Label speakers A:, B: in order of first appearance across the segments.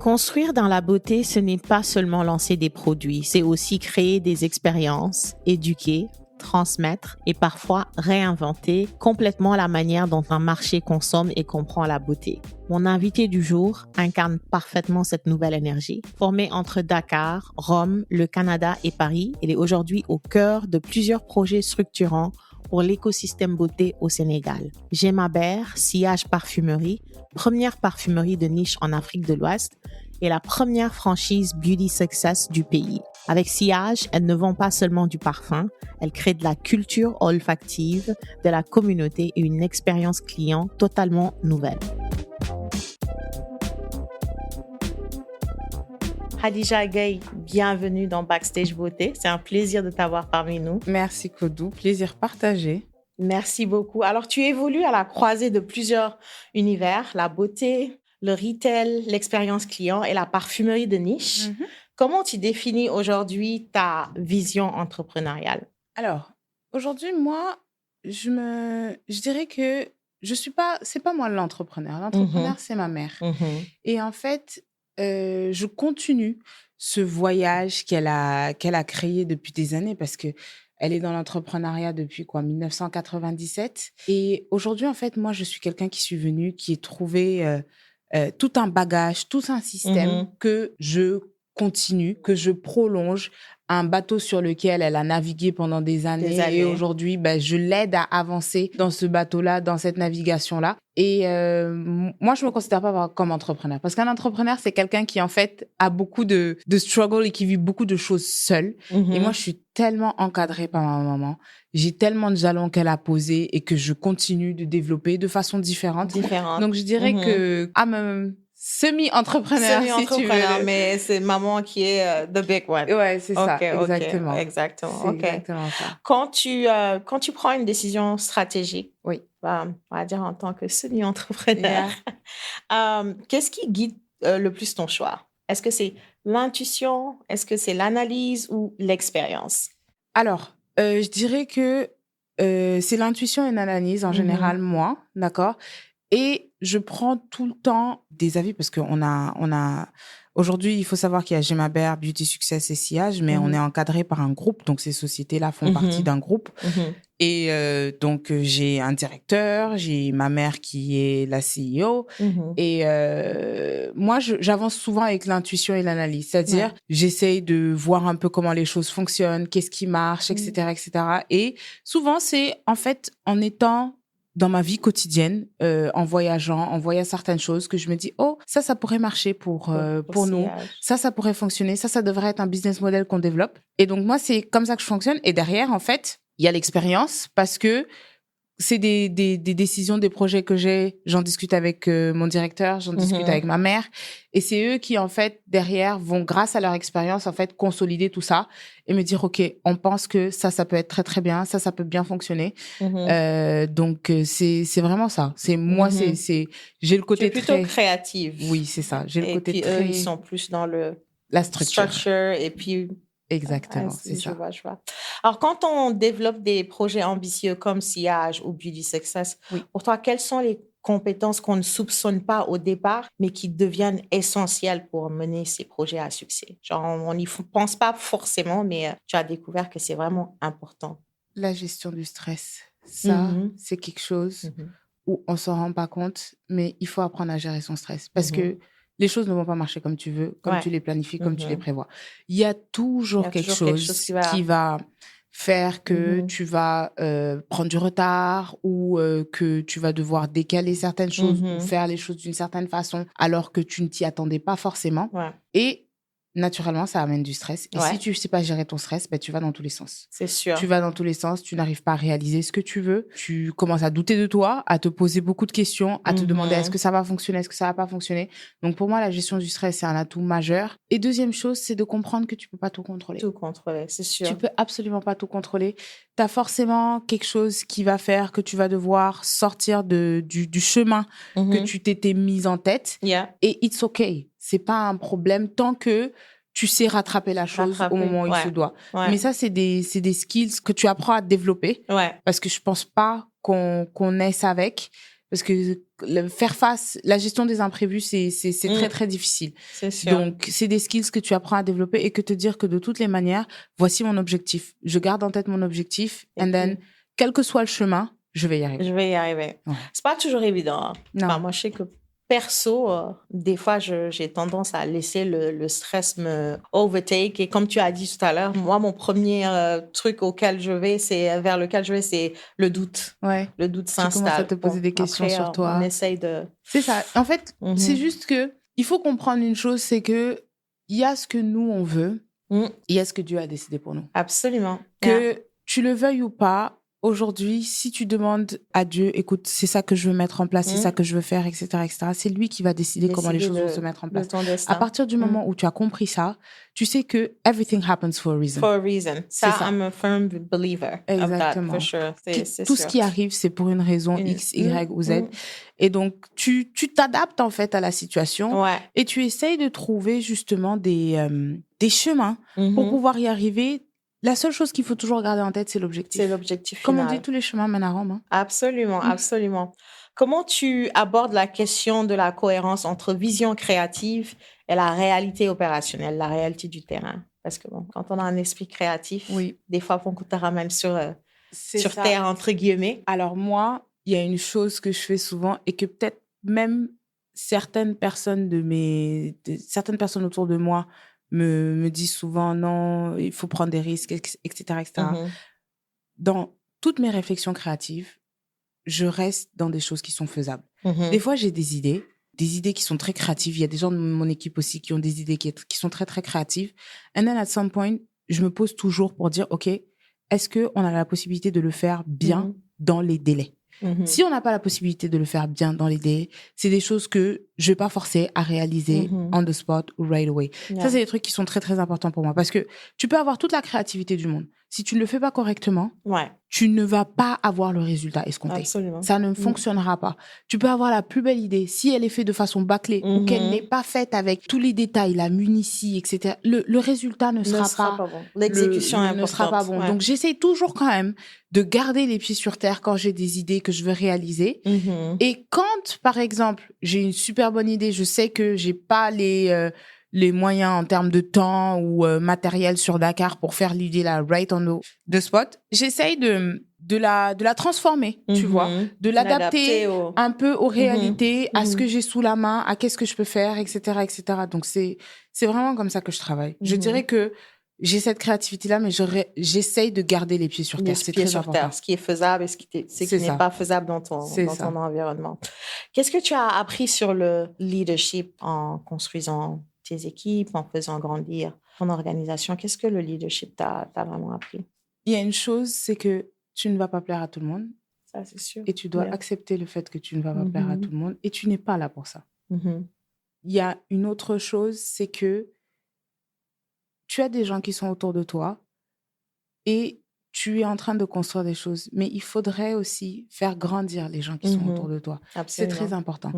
A: Construire dans la beauté, ce n'est pas seulement lancer des produits, c'est aussi créer des expériences, éduquer, transmettre et parfois réinventer complètement la manière dont un marché consomme et comprend la beauté. Mon invité du jour incarne parfaitement cette nouvelle énergie. Formée entre Dakar, Rome, le Canada et Paris, elle est aujourd'hui au cœur de plusieurs projets structurants pour l'écosystème beauté au Sénégal. Gemma Ber, Sillage Parfumerie, première parfumerie de niche en Afrique de l'Ouest et la première franchise Beauty Success du pays. Avec Sillage, elle ne vend pas seulement du parfum, elle crée de la culture olfactive, de la communauté et une expérience client totalement nouvelle. Khadija Gueye, bienvenue dans Backstage Beauté. C'est un plaisir de t'avoir parmi nous.
B: Merci Kodou, plaisir partagé.
A: Merci beaucoup. Alors, tu évolues à la croisée de plusieurs univers, la beauté, le retail, l'expérience client et la parfumerie de niche. Mm-hmm. Comment tu définis aujourd'hui ta vision entrepreneuriale?
B: Alors, aujourd'hui, moi, je dirais que c'est pas moi l'entrepreneur. L'entrepreneur, c'est ma mère. Mm-hmm. Et en fait, je continue ce voyage qu'elle a créé depuis des années parce que elle est dans l'entrepreneuriat depuis 1997. Et aujourd'hui, en fait, moi, je suis quelqu'un qui est trouvé tout un bagage, tout un système que je continue, que je prolonge, un bateau sur lequel elle a navigué pendant des années. Et aujourd'hui, je l'aide à avancer dans ce bateau-là, dans cette navigation-là. Et moi, je me considère pas comme entrepreneur. Parce qu'un entrepreneur, c'est quelqu'un qui, en fait, a beaucoup de struggle et qui vit beaucoup de choses seul. Mm-hmm. Et moi, je suis tellement encadrée par ma maman. J'ai tellement de jalons qu'elle a posés et que je continue de développer de façon différente. Donc, je dirais que semi-entrepreneur, si tu veux.
A: Mais c'est maman qui est the big one.
B: Ouais, c'est ça, exactement.
A: Exactement.
B: C'est exactement ça.
A: Quand tu prends une décision stratégique,
B: oui.
A: On va dire en tant que semi-entrepreneur, qu'est-ce qui guide le plus ton choix? Est-ce que c'est l'intuition? Est-ce que c'est l'analyse ou l'expérience?
B: Alors, je dirais que c'est l'intuition et l'analyse en général, moi, d'accord? Et je prends tout le temps des avis parce qu'on a aujourd'hui, il faut savoir qu'il y a Gemma Ber, Beauty Success et Sillage, mais on est encadré par un groupe. Donc, ces sociétés-là font partie d'un groupe. Et donc, j'ai un directeur, j'ai ma mère qui est la CEO. Et moi, j'avance souvent avec l'intuition et l'analyse. C'est-à-dire, j'essaye de voir un peu comment les choses fonctionnent, qu'est-ce qui marche, etc., etc. Et souvent, c'est en fait en étant dans ma vie quotidienne, en voyageant, en voyant certaines choses, que je me dis, oh, ça pourrait marcher pour nous. Ça pourrait fonctionner. Ça devrait être un business model qu'on développe. Et donc, moi, c'est comme ça que je fonctionne. Et derrière, en fait, il y a l'expérience parce que c'est des décisions, des projets que j'en discute avec mon directeur, j'en discute avec ma mère. Et c'est eux qui, en fait, derrière, vont, grâce à leur expérience, en fait, consolider tout ça et me dire, OK, on pense que ça peut être très, très bien, ça peut bien fonctionner. Donc, c'est vraiment ça. C'est moi, j'ai le côté
A: tu es plutôt créative.
B: Oui, c'est ça. J'ai le côté
A: puis
B: très...
A: eux, ils sont plus dans
B: la structure.
A: Et puis...
B: Exactement, c'est ça.
A: Je vois. Alors, quand on développe des projets ambitieux comme Sillage ou Beauty Success, pour toi, quelles sont les compétences qu'on ne soupçonne pas au départ, mais qui deviennent essentielles pour mener ces projets à succès? Genre, on n'y pense pas forcément, mais tu as découvert que c'est vraiment important.
B: La gestion du stress, ça, c'est quelque chose où on s'en rend pas compte, mais il faut apprendre à gérer son stress. Parce que les choses ne vont pas marcher comme tu veux, comme tu les planifies, comme tu les prévois. Il y a toujours quelque chose qui va faire que tu vas prendre du retard ou que tu vas devoir décaler certaines choses ou faire les choses d'une certaine façon alors que tu ne t'y attendais pas forcément. Et naturellement, ça amène du stress. Et si tu ne sais pas gérer ton stress, tu vas dans tous les sens.
A: C'est sûr.
B: Tu vas dans tous les sens, tu n'arrives pas à réaliser ce que tu veux. Tu commences à douter de toi, à te poser beaucoup de questions, à te demander est-ce que ça va fonctionner, est-ce que ça va pas fonctionner. Donc, pour moi, la gestion du stress, c'est un atout majeur. Et deuxième chose, c'est de comprendre que tu peux pas tout contrôler.
A: Tout contrôler, c'est sûr.
B: Tu peux absolument pas tout contrôler. Tu as forcément quelque chose qui va faire que tu vas devoir sortir du chemin que tu t'étais mis en tête. Et it's okay. C'est pas un problème tant que tu sais rattraper la chose au moment où il se doit. Mais ça, c'est des skills que tu apprends à développer. Parce que je pense pas qu'on naisse avec. parce que faire face, la gestion des imprévus, c'est très, très difficile.
A: C'est sûr.
B: Donc, c'est des skills que tu apprends à développer et que te dire que de toutes les manières, voici mon objectif. Je garde en tête mon objectif and then, quel que soit le chemin, je vais y arriver.
A: Je vais y arriver.
B: Ouais.
A: C'est pas toujours évident. Hein.
B: Non.
A: Enfin, moi, je sais que perso, des fois, j'ai tendance à laisser le stress me overtake. Et comme tu as dit tout à l'heure, moi, mon premier truc vers lequel je vais, c'est le doute.
B: Ouais.
A: Le doute
B: Tu
A: s'installe.
B: commences à te poser des questions
A: après,
B: sur toi.
A: On essaye de...
B: C'est ça. En fait, c'est juste que il faut comprendre une chose, c'est que il y a ce que nous, on veut, il y a ce que Dieu a décidé pour nous.
A: Absolument.
B: Que tu le veuilles ou pas, aujourd'hui, si tu demandes à Dieu, écoute, c'est ça que je veux mettre en place, c'est ça que je veux faire, etc., c'est lui qui va décider comment les choses vont se mettre en place. À partir du moment où tu as compris ça, tu sais que everything happens for a reason.
A: For a reason. Ça, I'm a firm believer of that, for sure.
B: Tout ce qui arrive, c'est pour une raison X, Y ou Z. Et donc, tu t'adaptes en fait à la situation et tu essayes de trouver justement des chemins pour pouvoir y arriver. La seule chose qu'il faut toujours garder en tête, c'est l'objectif.
A: C'est l'objectif final.
B: Comme on dit, tous les chemins mènent à Rome. Hein.
A: Absolument, absolument. Comment tu abordes la question de la cohérence entre vision créative et la réalité opérationnelle, la réalité du terrain? Parce que bon, quand on a un esprit créatif, des fois, on te ramène sur terre, entre guillemets.
B: Alors moi, il y a une chose que je fais souvent et que peut-être même certaines personnes autour de moi me disent souvent non, il faut prendre des risques, etc. Dans toutes mes réflexions créatives, je reste dans des choses qui sont faisables. Des fois, j'ai des idées qui sont très créatives. Il y a des gens de mon équipe aussi qui ont des idées qui sont très, très créatives. And then, at some point, je me pose toujours pour dire, OK, est-ce qu'on a la possibilité de le faire bien dans les délais? Si on n'a pas la possibilité de le faire bien dans les délais, c'est des choses que je vais pas forcer à réaliser on the spot ou right away. Ça, c'est des trucs qui sont très, très importants pour moi parce que tu peux avoir toute la créativité du monde. Si tu ne le fais pas correctement, tu ne vas pas avoir le résultat escompté.
A: Absolument.
B: Ça ne fonctionnera pas. Tu peux avoir la plus belle idée. Si elle est faite de façon bâclée ou qu'elle n'est pas faite avec tous les détails, la munitie, etc., le résultat ne sera pas bon.
A: L'exécution
B: ne sera pas bon. Donc, j'essaye toujours quand même de garder les pieds sur terre quand j'ai des idées que je veux réaliser. Et quand, par exemple, j'ai une super bonne idée, je sais que j'ai pas les moyens en termes de temps ou matériel sur Dakar pour faire l'idée là right on the spot, j'essaye de la transformer, tu vois, de l'adapter un peu aux réalités, à ce que j'ai sous la main, à qu'est-ce que je peux faire, etc., etc. Donc c'est vraiment comme ça que je travaille. Je dirais que j'ai cette créativité-là, mais j'essaye de garder les pieds sur terre. C'est très important.
A: Ce qui est faisable et ce qui n'est pas faisable dans ton environnement. Qu'est-ce que tu as appris sur le leadership en construisant tes équipes, en faisant grandir ton organisation? Qu'est-ce que le leadership t'a vraiment appris?
B: Il y a une chose, c'est que tu ne vas pas plaire à tout le monde.
A: Ça, c'est sûr.
B: Et tu dois accepter le fait que tu ne vas pas plaire à tout le monde et tu n'es pas là pour ça. Il y a une autre chose, c'est que tu as des gens qui sont autour de toi et tu es en train de construire des choses. Mais il faudrait aussi faire grandir les gens qui sont autour de toi.
A: Absolument.
B: C'est très important.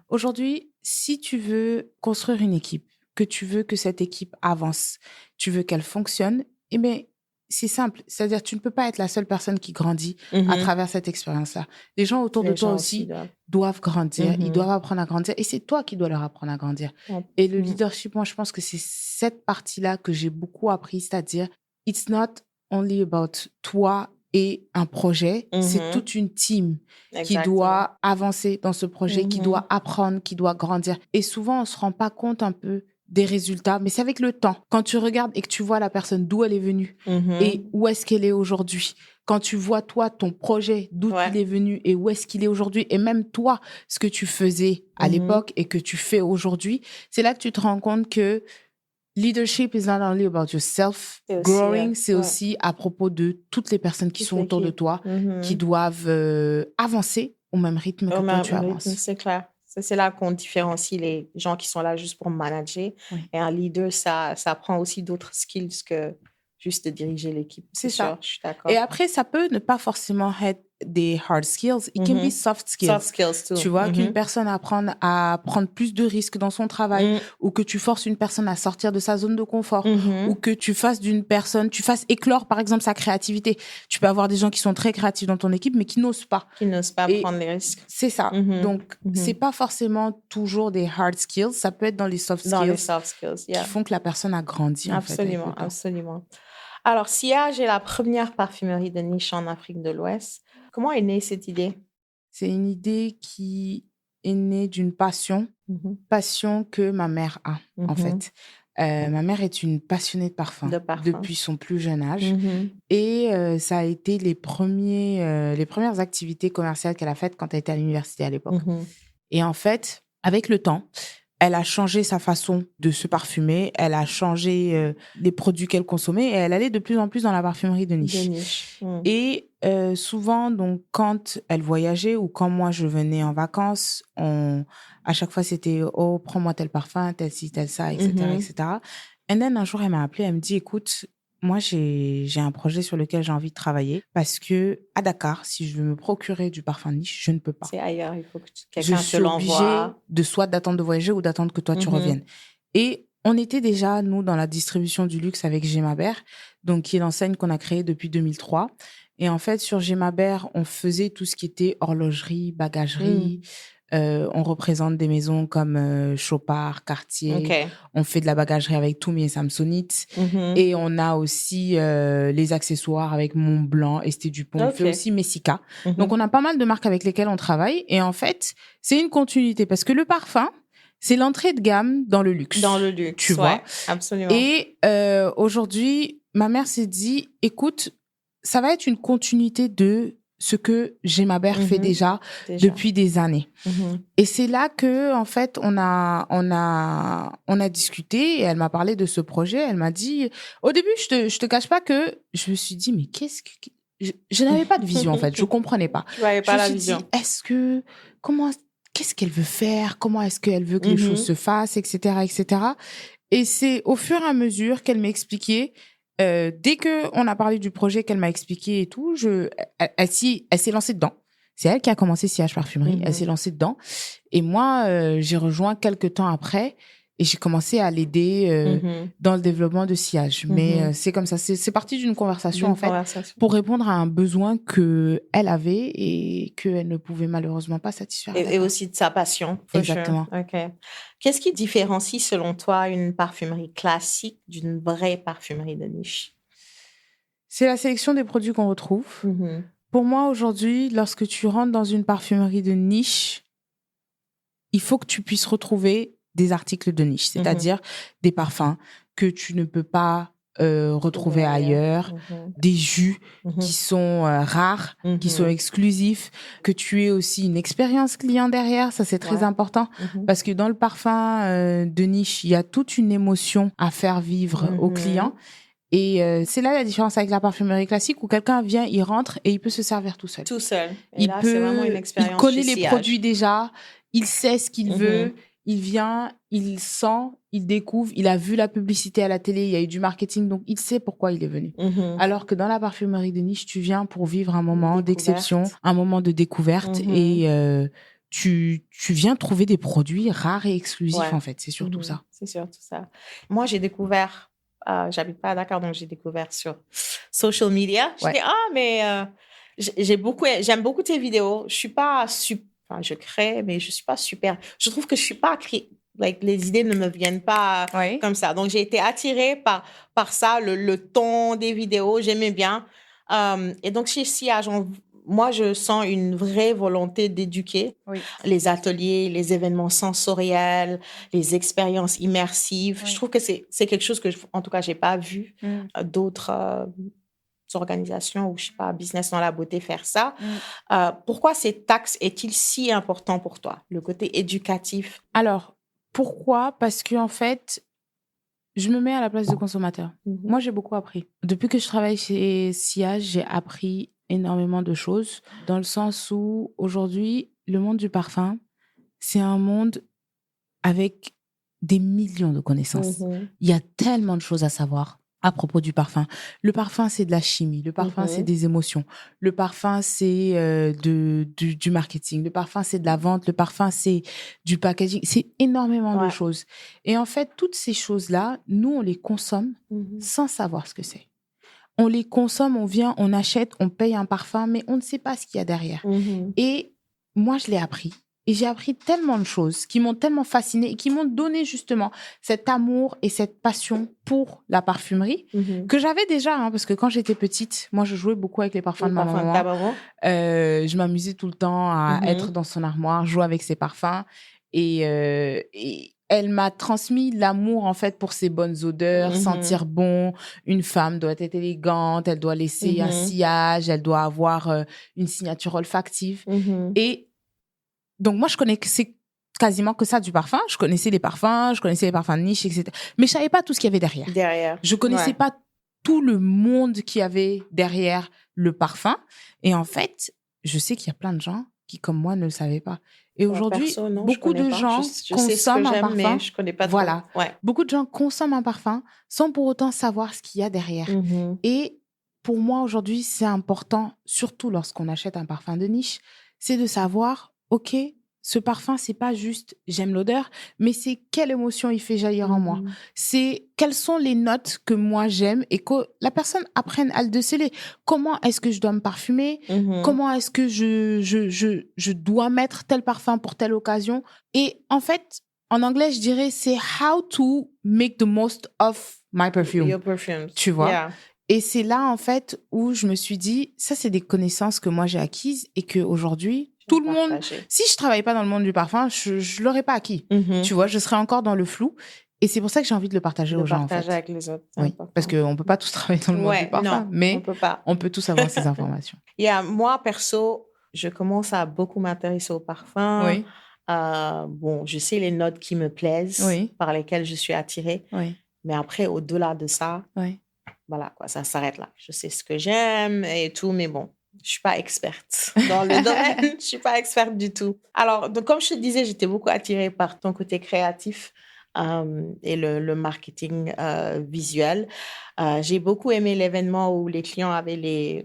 B: Aujourd'hui, si tu veux construire une équipe, que tu veux que cette équipe avance, tu veux qu'elle fonctionne, eh bien, c'est simple. C'est-à-dire, tu ne peux pas être la seule personne qui grandit à travers cette expérience-là. Les gens autour de toi aussi doivent grandir. Ils doivent apprendre à grandir. Et c'est toi qui dois leur apprendre à grandir. Et le leadership, moi, je pense que c'est cette partie-là que j'ai beaucoup appris. C'est-à-dire, it's not only about toi et un projet. C'est toute une team qui doit avancer dans ce projet, qui doit apprendre, qui doit grandir. Et souvent, on ne se rend pas compte un peu des résultats, mais c'est avec le temps. Quand tu regardes et que tu vois la personne d'où elle est venue et où est-ce qu'elle est aujourd'hui, quand tu vois toi, ton projet, d'où il est venu et où est-ce qu'il est aujourd'hui, et même toi, ce que tu faisais à l'époque et que tu fais aujourd'hui, c'est là que tu te rends compte que leadership is not only about yourself growing, c'est aussi à propos de toutes les personnes qui sont autour de toi, qui doivent avancer au même rythme que toi tu avances.
A: C'est clair. C'est là qu'on différencie les gens qui sont là juste pour manager. Et un leader, ça prend aussi d'autres skills que juste de diriger l'équipe.
B: C'est ça.
A: Sûr, je suis d'accord.
B: Et après, ça peut ne pas forcément être des hard skills, it can be soft skills.
A: Soft skills too.
B: Tu vois, qu'une personne apprenne à prendre plus de risques dans son travail, ou que tu forces une personne à sortir de sa zone de confort, ou que tu fasses tu fasses éclore, par exemple, sa créativité. Tu peux avoir des gens qui sont très créatifs dans ton équipe, mais qui n'osent pas.
A: Qui n'osent pas prendre les risques.
B: C'est ça. Donc, c'est pas forcément toujours des hard skills. Ça peut être dans les soft skills.
A: Dans les soft skills,
B: qui font que la personne a grandi, en fait.
A: Absolument, absolument. Alors, Sillage est la première parfumerie de niche en Afrique de l'Ouest. Comment est née cette idée?
B: C'est une idée qui est née d'une passion que ma mère a, en fait. Ma mère est une passionnée de parfum depuis son plus jeune âge. Et ça a été les premières activités commerciales qu'elle a faites quand elle était à l'université à l'époque. Et en fait, avec le temps, elle a changé sa façon de se parfumer, elle a changé les produits qu'elle consommait et elle allait de plus en plus dans la parfumerie de niche. Et souvent, donc, quand elle voyageait ou quand moi je venais en vacances, à chaque fois c'était « Oh, prends-moi tel parfum, tel ci, tel ça, etc. etc. » Et then, un jour, elle m'a appelée, elle me dit « Écoute, moi, j'ai un projet sur lequel j'ai envie de travailler parce que à Dakar, si je veux me procurer du parfum de niche, je ne peux pas.
A: C'est ailleurs, il faut que quelqu'un te l'envoie.
B: Je suis obligée de soit d'attendre de voyager ou d'attendre que toi, tu reviennes. » Et on était déjà, nous, dans la distribution du luxe avec Gemaber, donc qui est l'enseigne qu'on a créée depuis 2003. Et en fait, sur Gemaber, on faisait tout ce qui était horlogerie, bagagerie. On représente des maisons comme Chopard, Cartier. On fait de la bagagerie avec Tumi et Samsonite. Et on a aussi les accessoires avec Montblanc, Esté Dupont. On fait aussi Messica. Donc, on a pas mal de marques avec lesquelles on travaille. Et en fait, c'est une continuité parce que le parfum, c'est l'entrée de gamme dans le luxe.
A: Dans le luxe,
B: tu vois.
A: Absolument.
B: Et aujourd'hui, ma mère s'est dit, écoute, ça va être une continuité de ce que Gemaber fait déjà depuis des années. Et c'est là que, en fait, on a discuté et elle m'a parlé de ce projet. Elle m'a dit, au début, je te cache pas que je me suis dit, mais je n'avais pas de vision, en fait. Je comprenais pas.
A: Tu n'avais pas la vision.
B: Je me suis dit, qu'est-ce qu'elle veut faire? Comment est-ce qu'elle veut que les choses se fassent, etc., etc. Et c'est au fur et à mesure qu'elle m'expliquait. Dès qu'on a parlé du projet qu'elle m'a expliqué et tout, elle s'est lancée dedans. C'est elle qui a commencé Sillage Parfumerie. Elle s'est lancée dedans. Et moi, j'ai rejoint quelques temps après et j'ai commencé à l'aider dans le développement de Sillage. Mais c'est comme ça. C'est parti d'une conversation, en fait, pour répondre à un besoin qu'elle avait et qu'elle ne pouvait malheureusement pas satisfaire.
A: Et aussi de sa passion.
B: Exactement.
A: Sure. OK. Qu'est-ce qui différencie, selon toi, une parfumerie classique d'une vraie parfumerie de niche?
B: C'est la sélection des produits qu'on retrouve. Pour moi, aujourd'hui, lorsque tu rentres dans une parfumerie de niche, il faut que tu puisses retrouver des articles de niche, c'est-à-dire des parfums que tu ne peux pas retrouver ailleurs, des jus qui sont rares, qui sont exclusifs, que tu aies aussi une expérience client derrière, ça c'est très important, parce que dans le parfum de niche, il y a toute une émotion à faire vivre au client. Et c'est là la différence avec la parfumerie classique où quelqu'un vient, il rentre et il peut se servir tout seul.
A: Tout seul. Et là, c'est vraiment une expérience.
B: Il connaît les produits déjà, il sait ce qu'il veut, il vient, il sent, il découvre, il a vu la publicité à la télé, il y a eu du marketing, donc il sait pourquoi il est venu. Alors que dans la parfumerie de niche, tu viens pour vivre un moment d'exception, un moment de découverte et tu viens trouver des produits rares et exclusifs, en fait. C'est surtout ça.
A: C'est surtout ça. Moi, j'ai découvert... j'habite pas à Dakar, donc j'ai découvert sur social media. Je dis, mais j'aime beaucoup tes vidéos. Je suis pas enfin, je crée, mais je suis pas super. Je trouve que je suis pas les idées ne me viennent pas comme ça. Donc, j'ai été attirée par ça, le ton des vidéos. J'aimais bien. Et donc, chez Sillage, moi, je sens une vraie volonté d'éduquer les ateliers, les événements sensoriels, les expériences immersives. Je trouve que c'est quelque chose que, en tout cas, j'ai pas vu d'autres organisations ou, je sais pas, Business dans la beauté faire ça. Pourquoi cet axe est-il si important pour toi, le côté éducatif?
B: Alors, pourquoi? Parce que, en fait, je me mets à la place du consommateur. Moi, j'ai beaucoup appris. Depuis que je travaille chez Sillage, j'ai appris énormément de choses, dans le sens où aujourd'hui, le monde du parfum, c'est un monde avec des millions de connaissances. Il y a tellement de choses à savoir. à propos du parfum. Le parfum, c'est de la chimie. Le parfum, c'est des émotions. Le parfum, c'est du marketing. Le parfum, c'est de la vente. Le parfum, c'est du packaging. C'est énormément de choses. Et en fait, toutes ces choses-là, nous, on les consomme sans savoir ce que c'est. On les consomme, on vient, on achète, on paye un parfum, mais on ne sait pas ce qu'il y a derrière. Et moi, je l'ai appris. Et j'ai appris tellement de choses qui m'ont tellement fascinée et qui m'ont donné justement cet amour et cette passion pour la parfumerie que j'avais déjà, parce que quand j'étais petite, moi, je jouais beaucoup avec les parfums de ma maman. Je m'amusais tout le temps à être dans son armoire, jouer avec ses parfums. Et elle m'a transmis l'amour, en fait, pour ses bonnes odeurs, sentir bon. Une femme doit être élégante, elle doit laisser un sillage, elle doit avoir une signature olfactive. Et donc, moi, je connaissais quasiment que ça du parfum. Je connaissais les parfums de niche, etc. Mais je savais pas tout ce qu'il y avait derrière. Je connaissais pas tout le monde qu'il y avait derrière le parfum. Et en fait, je sais qu'il y a plein de gens qui, comme moi, ne le savaient pas. Et aujourd'hui, beaucoup de gens consomment un parfum. Mais je connais pas trop. Beaucoup de gens consomment un parfum sans pour autant savoir ce qu'il y a derrière. Et pour moi, aujourd'hui, c'est important, surtout lorsqu'on achète un parfum de niche, c'est de savoir, OK, ce parfum, c'est pas juste j'aime l'odeur, mais c'est quelle émotion il fait jaillir en moi. C'est quelles sont les notes que moi j'aime et que la personne apprenne à le déceler. Comment est-ce que je dois me parfumer? Comment est-ce que je dois mettre tel parfum pour telle occasion? Et en fait, en anglais, je dirais c'est how to make the most of my perfume.
A: Your perfume.
B: Tu vois? Et c'est là, en fait, où je me suis dit, ça, c'est des connaissances que moi j'ai acquises et qu'aujourd'hui, tout le monde, si je travaillais pas dans le monde du parfum, je l'aurais pas acquis. Tu vois, je serais encore dans le flou. Et c'est pour ça que j'ai envie de le partager aux gens, en fait.
A: Partager avec les autres.
B: Oui, parce qu'on peut pas tous travailler dans le monde du parfum, mais on peut tous avoir ces informations.
A: Moi, perso, je commence à beaucoup m'intéresser au parfum. Bon, je sais les notes qui me plaisent, par lesquelles je suis attirée. Mais après, au-delà de ça, voilà, quoi, ça s'arrête là. Je sais ce que j'aime et tout, mais bon, je suis pas experte dans le domaine. Je suis pas experte du tout. Alors, donc, comme je te disais, j'étais beaucoup attirée par ton côté créatif et le marketing visuel. J'ai beaucoup aimé l'événement où les clients avaient les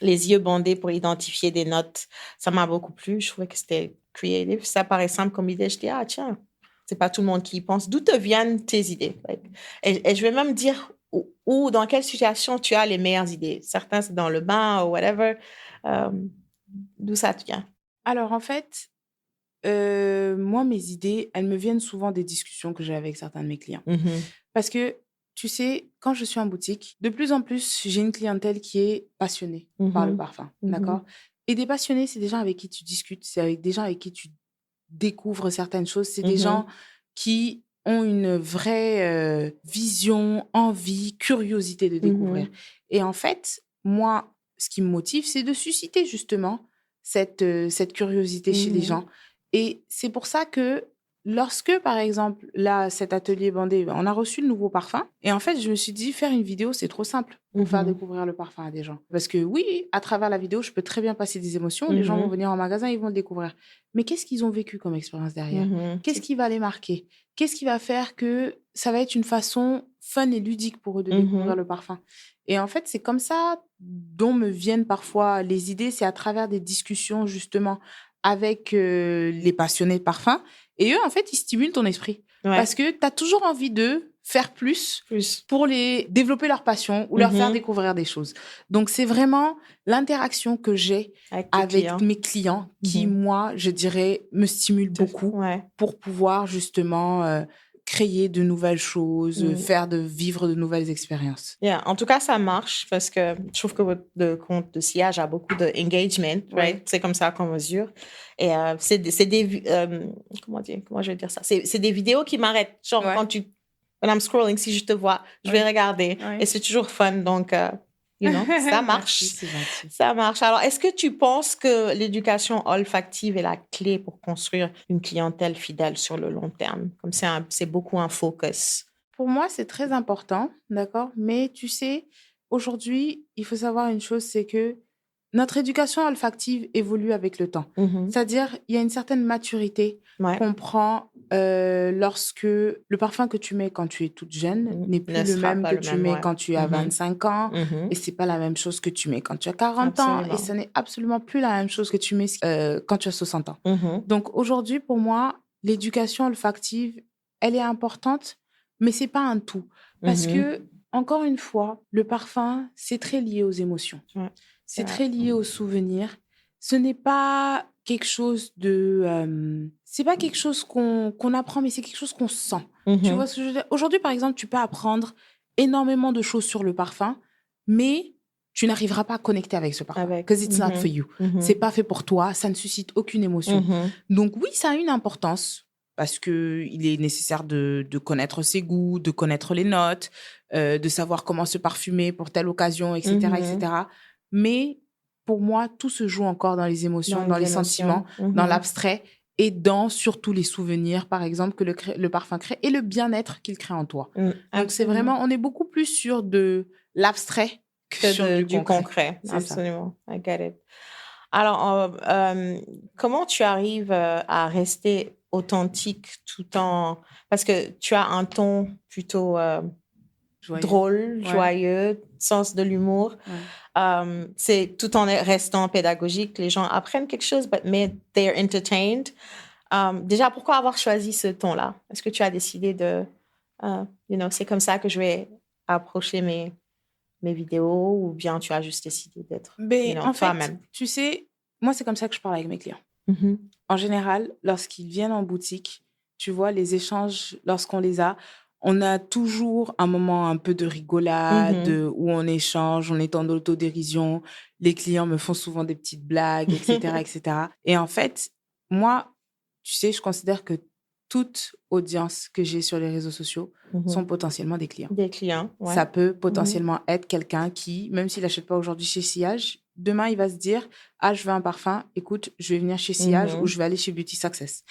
A: yeux bandés pour identifier des notes. Ça m'a beaucoup plu. Je trouvais que c'était creative. Ça paraît simple comme idée. Je dis, tiens, c'est pas tout le monde qui y pense. D'où te viennent tes idées? Et je vais même dire où, dans quelle situation tu as les meilleures idées. Certains, c'est dans le bain ou whatever. D'où ça te vient?
B: Alors, en fait, moi, mes idées, elles me viennent souvent des discussions que j'ai avec certains de mes clients. Parce que, tu sais, quand je suis en boutique, de plus en plus, j'ai une clientèle qui est passionnée par le parfum, d'accord? Et des passionnés, c'est des gens avec qui tu discutes, c'est des gens avec qui tu découvres certaines choses, c'est des gens qui ont une vraie vision, envie, curiosité de découvrir. Et en fait, moi, ce qui me motive, c'est de susciter justement cette curiosité chez les gens. Et c'est pour ça que lorsque, par exemple, là, cet atelier bandé, on a reçu le nouveau parfum. Et en fait, je me suis dit, faire une vidéo, c'est trop simple pour faire découvrir le parfum à des gens. Parce que oui, à travers la vidéo, je peux très bien passer des émotions. Les gens vont venir en magasin, ils vont le découvrir. Mais qu'est-ce qu'ils ont vécu comme expérience derrière? Qu'est-ce qui va les marquer? Qu'est-ce qui va faire que ça va être une façon fun et ludique pour eux de découvrir le parfum? Et en fait, c'est comme ça dont me viennent parfois les idées. C'est à travers des discussions, justement, avec les passionnés de parfum. Et eux, en fait, ils stimulent ton esprit. Parce que tu as toujours envie de faire plus pour les développer leur passion ou leur faire découvrir des choses. Donc, c'est vraiment l'interaction que j'ai avec mes clients qui, moi, je dirais, me stimule beaucoup pour pouvoir justement créer de nouvelles choses, vivre de nouvelles expériences.
A: En tout cas, ça marche parce que je trouve que votre compte de sillage a beaucoup d'engagement, right? C'est comme ça qu'on mesure. Et c'est des comment je vais dire ça? C'est des vidéos qui m'arrêtent. Genre, when I'm scrolling, si je te vois, je vais regarder. Et c'est toujours fun. Donc, ça marche.
B: Merci, c'est gentil.
A: Ça marche. Alors, est-ce que tu penses que l'éducation olfactive est la clé pour construire une clientèle fidèle sur le long terme? Comme c'est beaucoup un focus.
B: Pour moi, c'est très important, d'accord? Mais tu sais, aujourd'hui, il faut savoir une chose, c'est que notre éducation olfactive évolue avec le temps. C'est-à-dire, il y a une certaine maturité qu'on prend lorsque le parfum que tu mets quand tu es toute jeune n'est plus
A: Ne
B: le
A: sera
B: même
A: pas
B: que
A: le
B: tu
A: même,
B: mets
A: ouais.
B: quand tu as 25 ans. Et c'est pas la même chose que tu mets quand tu as 40 ans. Et
A: Absolument.
B: ce n'est absolument plus la même chose que tu mets quand tu as 60 ans. Donc aujourd'hui, pour moi, l'éducation olfactive, elle est importante, mais c'est pas un tout. Parce que, encore une fois, le parfum, c'est très lié aux émotions.
A: Ouais.
B: C'est très lié aux souvenirs. Ce n'est pas quelque chose de... c'est pas quelque chose qu'on apprend, mais c'est quelque chose qu'on sent. Tu vois ce que je veux dire? Aujourd'hui, par exemple, tu peux apprendre énormément de choses sur le parfum, mais tu n'arriveras pas à connecter avec ce parfum. Because it's not for you. C'est pas fait pour toi, ça ne suscite aucune émotion. Donc oui, ça a une importance parce qu'il est nécessaire de connaître ses goûts, de connaître les notes, de savoir comment se parfumer pour telle occasion, etc., etc. Mais pour moi, tout se joue encore dans les émotions, dans les sentiments, dans l'abstrait et dans surtout les souvenirs, par exemple, que le parfum crée et le bien-être qu'il crée en toi. Donc c'est vraiment, on est beaucoup plus sur de l'abstrait que sur du concret.
A: Absolument. I get it. Alors, comment tu arrives à rester authentique tout en... Parce que tu as un ton plutôt drôle, joyeux, sens de l'humour. C'est tout en restant pédagogique. Les gens apprennent quelque chose, mais they're entertained. Déjà, pourquoi avoir choisi ce ton-là? Est-ce que tu as décidé de... c'est comme ça que je vais approcher mes vidéos, ou bien tu as juste décidé d'être
B: en fait,
A: toi-même?
B: Tu sais, moi, c'est comme ça que je parle avec mes clients. En général, lorsqu'ils viennent en boutique, tu vois, les échanges, lorsqu'on les a, on a toujours un moment un peu de rigolade où on échange, on est en autodérision. Les clients me font souvent des petites blagues, etc., etc. Et en fait, moi, tu sais, je considère que toute audience que j'ai sur les réseaux sociaux sont potentiellement des clients.
A: Des clients, ouais.
B: Ça peut potentiellement être quelqu'un qui, même s'il n'achète pas aujourd'hui chez Sillage, demain, il va se dire « Ah, je veux un parfum. Écoute, je vais venir chez Sillage ou je vais aller chez Beauty Success. »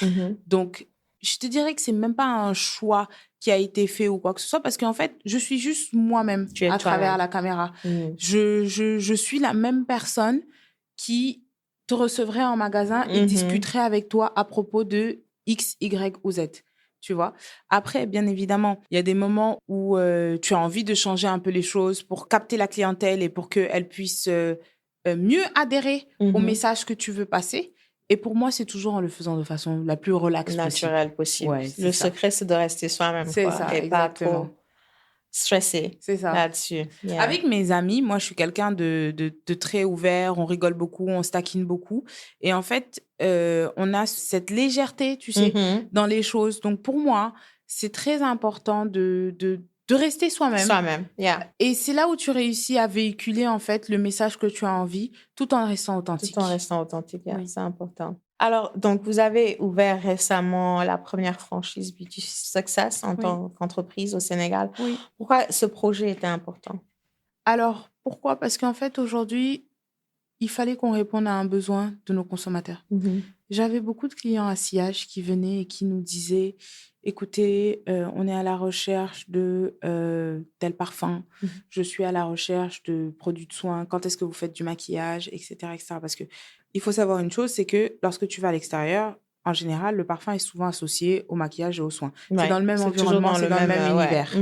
B: Donc, je te dirais que c'est même pas un choix qui a été fait ou quoi que ce soit parce qu'en fait, je suis juste moi-même à travers la caméra. Je suis la même personne qui te recevrait en magasin et discuterait avec toi à propos de X, Y ou Z. Tu vois. Après, bien évidemment, il y a des moments où tu as envie de changer un peu les choses pour capter la clientèle et pour qu'elle puisse mieux adhérer au message que tu veux passer. Et pour moi, c'est toujours en le faisant de façon la plus relaxe
A: naturelle possible.
B: Ouais,
A: le secret, c'est de rester soi-même.
B: C'est ça,
A: et
B: exactement.
A: pas trop stressé là-dessus.
B: Yeah. Avec mes amis, moi, je suis quelqu'un de très ouvert. On rigole beaucoup, on se taquine beaucoup. Et en fait, on a cette légèreté, tu sais, dans les choses. Donc, pour moi, c'est très important de rester soi-même.
A: Soi-même,
B: Et c'est là où tu réussis à véhiculer, en fait, le message que tu as envie, tout en restant authentique.
A: Tout en restant authentique, c'est important. Alors, donc, vous avez ouvert récemment la première franchise Beauty Success en tant qu'entreprise au Sénégal.
B: Oui.
A: Pourquoi ce projet était important?
B: Alors, pourquoi? Parce qu'en fait, aujourd'hui, il fallait qu'on réponde à un besoin de nos consommateurs. J'avais beaucoup de clients à Sillage qui venaient et qui nous disaient « Écoutez, on est à la recherche de tel parfum. Je suis à la recherche de produits de soins. Quand est-ce que vous faites du maquillage, etc. etc. » Parce qu'il faut savoir une chose, c'est que lorsque tu vas à l'extérieur, en général, le parfum est souvent associé au maquillage et aux soins. C'est dans le même environnement, c'est dans le même univers.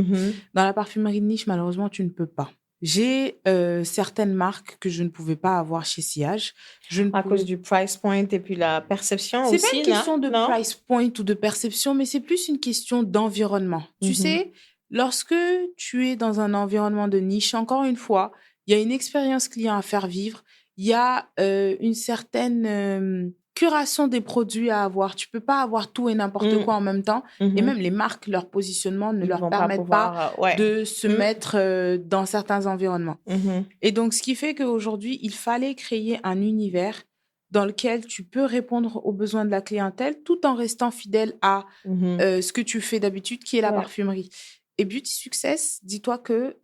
B: Dans la parfumerie de niche, malheureusement, tu ne peux pas. J'ai certaines marques que je ne pouvais pas avoir chez Sillage.
A: À cause du price point et puis la perception aussi,
B: c'est pas une question de price point ou de perception, mais c'est plus une question d'environnement. Tu sais, lorsque tu es dans un environnement de niche, encore une fois, il y a une expérience client à faire vivre. Il y a une certaine curation des produits à avoir. Tu peux pas avoir tout et n'importe quoi en même temps. Et même les marques, leur positionnement ne leur permettent pas de se mettre dans certains environnements. Et donc, ce qui fait qu'aujourd'hui, il fallait créer un univers dans lequel tu peux répondre aux besoins de la clientèle tout en restant fidèle à ce que tu fais d'habitude, qui est la parfumerie. Et Beauty Success, dis-toi que,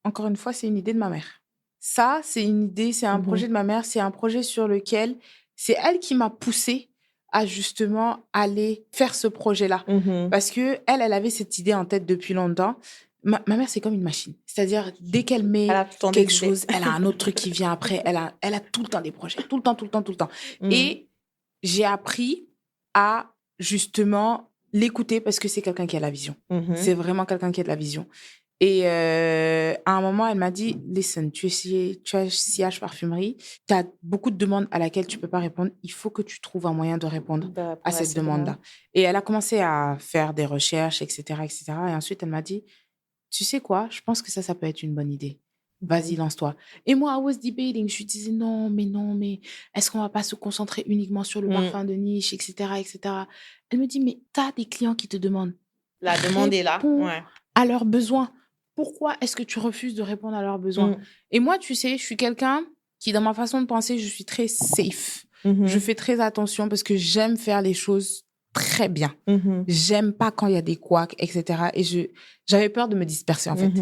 B: encore une fois, c'est une idée de ma mère. Ça, c'est une idée, c'est un projet de ma mère, c'est un projet sur lequel c'est elle qui m'a poussée à justement aller faire ce projet-là. Parce que elle avait cette idée en tête depuis longtemps. Ma mère, c'est comme une machine. C'est-à-dire, dès qu'elle met quelque chose, elle a un autre truc qui vient après. Elle a tout le temps des projets. Tout le temps. Et j'ai appris à, justement, l'écouter parce que c'est quelqu'un qui a la vision.
A: Mhm.
B: C'est vraiment quelqu'un qui a de la vision. Et à un moment, elle m'a dit, listen, tu es CH Parfumerie, tu as beaucoup de demandes à laquelle tu peux pas répondre. Il faut que tu trouves un moyen de répondre à cette demande-là. Et elle a commencé à faire des recherches, etc., etc. Et ensuite, elle m'a dit, tu sais quoi, je pense que ça peut être une bonne idée. Vas-y, lance-toi. Et moi, I was debating. Je lui disais, non, mais est-ce qu'on va pas se concentrer uniquement sur le parfum de niche, etc., etc. Elle me dit, mais tu as des clients qui te demandent.
A: La demande est là. Ouais.
B: À leurs besoins. Pourquoi est-ce que tu refuses de répondre à leurs besoins? Et moi, tu sais, je suis quelqu'un qui, dans ma façon de penser, je suis très safe. Je fais très attention parce que j'aime faire les choses très bien. J'aime pas quand il y a des couacs, etc. Et j'avais peur de me disperser, en fait.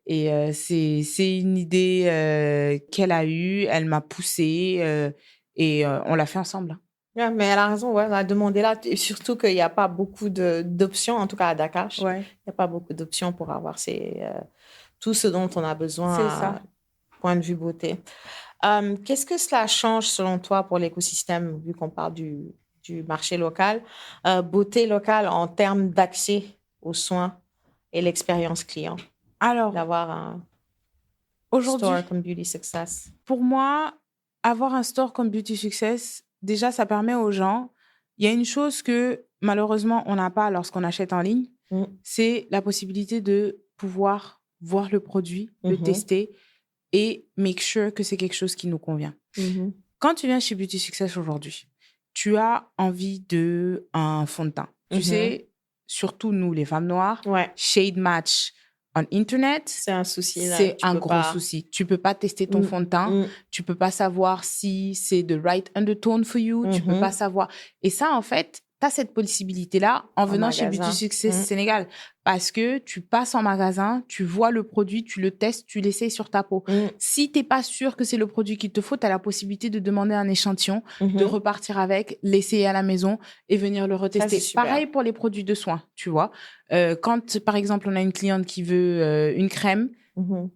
B: Et c'est une idée qu'elle a eue, elle m'a poussée et on l'a fait ensemble.
A: Ouais, mais elle a raison, ouais, la demande est là. Et surtout qu'il n'y a pas beaucoup d'options, en tout cas à Dakar. Il n'y a pas beaucoup d'options pour avoir tout ce dont on a besoin point de vue beauté. Qu'est-ce que cela change selon toi pour l'écosystème, vu qu'on parle du marché local, beauté locale en termes d'accès aux soins et l'expérience client?
B: Alors,
A: d'avoir un
B: store
A: comme Beauty Success.
B: Pour moi, avoir un store comme Beauty Success, déjà, ça permet aux gens, il y a une chose que malheureusement, on n'a pas lorsqu'on achète en ligne, c'est la possibilité de pouvoir voir le produit, le tester et make sure que c'est quelque chose qui nous convient. Quand tu viens chez Beauty Success aujourd'hui, tu as envie d'un fond de teint. Tu sais, surtout nous, les femmes noires, shade match en Internet,
A: c'est un souci.
B: C'est un gros souci. Tu peux pas tester ton fond de teint. Tu peux pas savoir si c'est the right undertone for you. Tu peux pas savoir. Et ça, en fait, tu as cette possibilité-là en venant chez Beauty Success Sénégal. Parce que tu passes en magasin, tu vois le produit, tu le testes, tu l'essayes sur ta peau. Si tu n'es pas sûr que c'est le produit qu'il te faut, tu as la possibilité de demander un échantillon, de repartir avec, l'essayer à la maison et venir le retester. Pareil pour les produits de soins, tu vois. Quand, par exemple, on a une cliente qui veut une crème,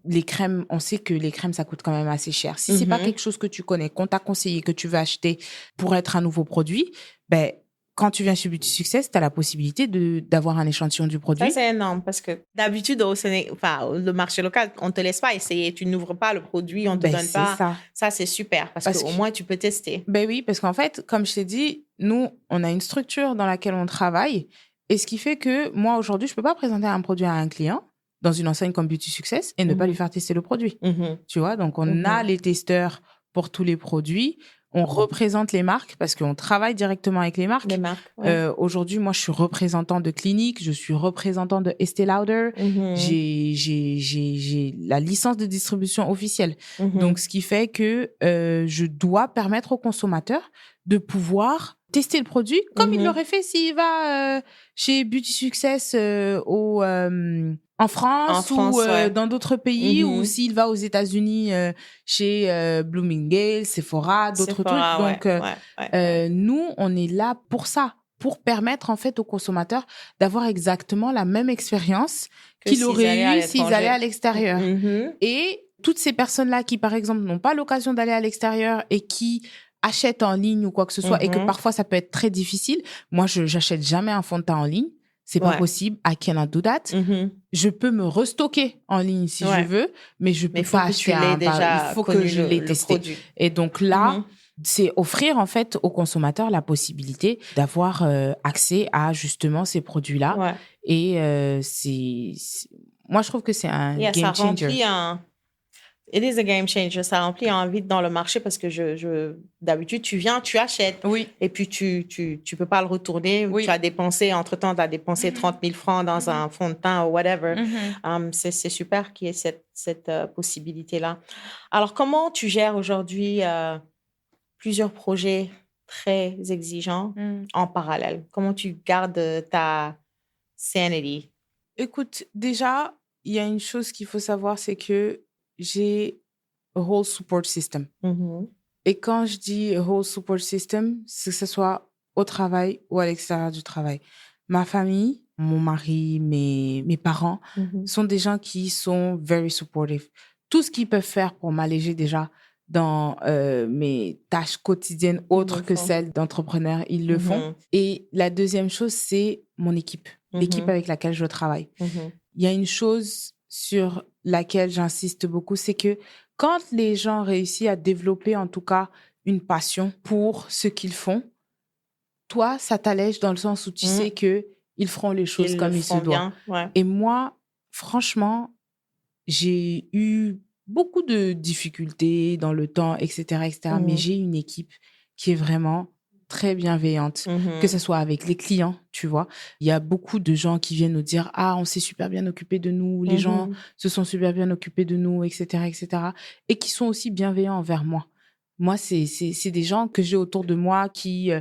B: les crèmes, on sait que les crèmes, ça coûte quand même assez cher. Si c'est pas quelque chose que tu connais, qu'on t'a conseillé, que tu veux acheter pour être un nouveau produit, ben, quand tu viens chez Beauty Success, tu as la possibilité d'avoir un échantillon du produit.
A: Ça, c'est énorme parce que d'habitude, le marché local, on ne te laisse pas essayer. Tu n'ouvres pas le produit, on ne te donne pas. Ça, c'est super parce qu'au moins, tu peux tester.
B: Ben oui, parce qu'en fait, comme je t'ai dit, nous, on a une structure dans laquelle on travaille. Et ce qui fait que moi, aujourd'hui, je ne peux pas présenter un produit à un client dans une enseigne comme Beauty Success et ne pas lui faire tester le produit. Tu vois, donc on a les testeurs pour tous les produits. On représente les marques parce qu'on travaille directement avec les marques. Aujourd'hui, moi, je suis représentant de Clinique, je suis représentant de Estée Lauder. J'ai la licence de distribution officielle. Donc, ce qui fait que je dois permettre aux consommateurs de pouvoir tester le produit comme il l'aurait fait s'il va chez Beauty Success en France ou dans d'autres pays, ou s'il va aux États-Unis chez Bloomingdale's, Sephora, d'autres trucs. Donc, nous, on est là pour ça, pour permettre en fait aux consommateurs d'avoir exactement la même expérience qu'ils auraient eu s'ils allaient à l'extérieur. Et toutes ces personnes-là qui, par exemple, n'ont pas l'occasion d'aller à l'extérieur et qui achètent en ligne ou quoi que ce soit, et que parfois ça peut être très difficile. Moi, j'achète jamais un fond de teint en ligne. C'est pas possible. I cannot do that. Je peux me restocker en ligne si je veux, mais je peux pas acheter il faut que je l'ai testé. Et donc là, c'est offrir en fait aux consommateurs la possibilité d'avoir accès à justement ces produits-là. Et moi, je trouve que c'est un game changer.
A: It is a game changer. Ça remplit un vide dans le marché parce que d'habitude, tu viens, tu achètes. Et puis, tu peux pas le retourner. Tu as dépensé, entre-temps, tu as dépensé 30 000 francs dans un fond de teint ou whatever. C'est super qu'il y ait cette possibilité-là. Alors, comment tu gères aujourd'hui plusieurs projets très exigeants en parallèle? Comment tu gardes ta sanity?
B: Écoute, déjà, il y a une chose qu'il faut savoir, c'est que j'ai a whole support system. Et quand je dis a whole support system, c'est que ce soit au travail ou à l'extérieur du travail. Ma famille, mon mari, mes parents sont des gens qui sont very supportive. Tout ce qu'ils peuvent faire pour m'alléger déjà dans mes tâches quotidiennes autres que celles d'entrepreneur, ils le font. Et la deuxième chose, c'est mon équipe, l'équipe avec laquelle je travaille. Il y a une chose sur laquelle j'insiste beaucoup, c'est que quand les gens réussissent à développer en tout cas une passion pour ce qu'ils font, toi, ça t'allège dans le sens où tu sais qu'ils feront les choses comme il se doit. Et moi, franchement, j'ai eu beaucoup de difficultés dans le temps, etc., etc. Mais j'ai une équipe qui est vraiment très bienveillante, que ce soit avec les clients, tu vois. Il y a beaucoup de gens qui viennent nous dire « Ah, on s'est super bien occupé de nous, les gens se sont super bien occupés de nous, etc., etc. » et qui sont aussi bienveillants envers moi. Moi, c'est des gens que j'ai autour de moi qui...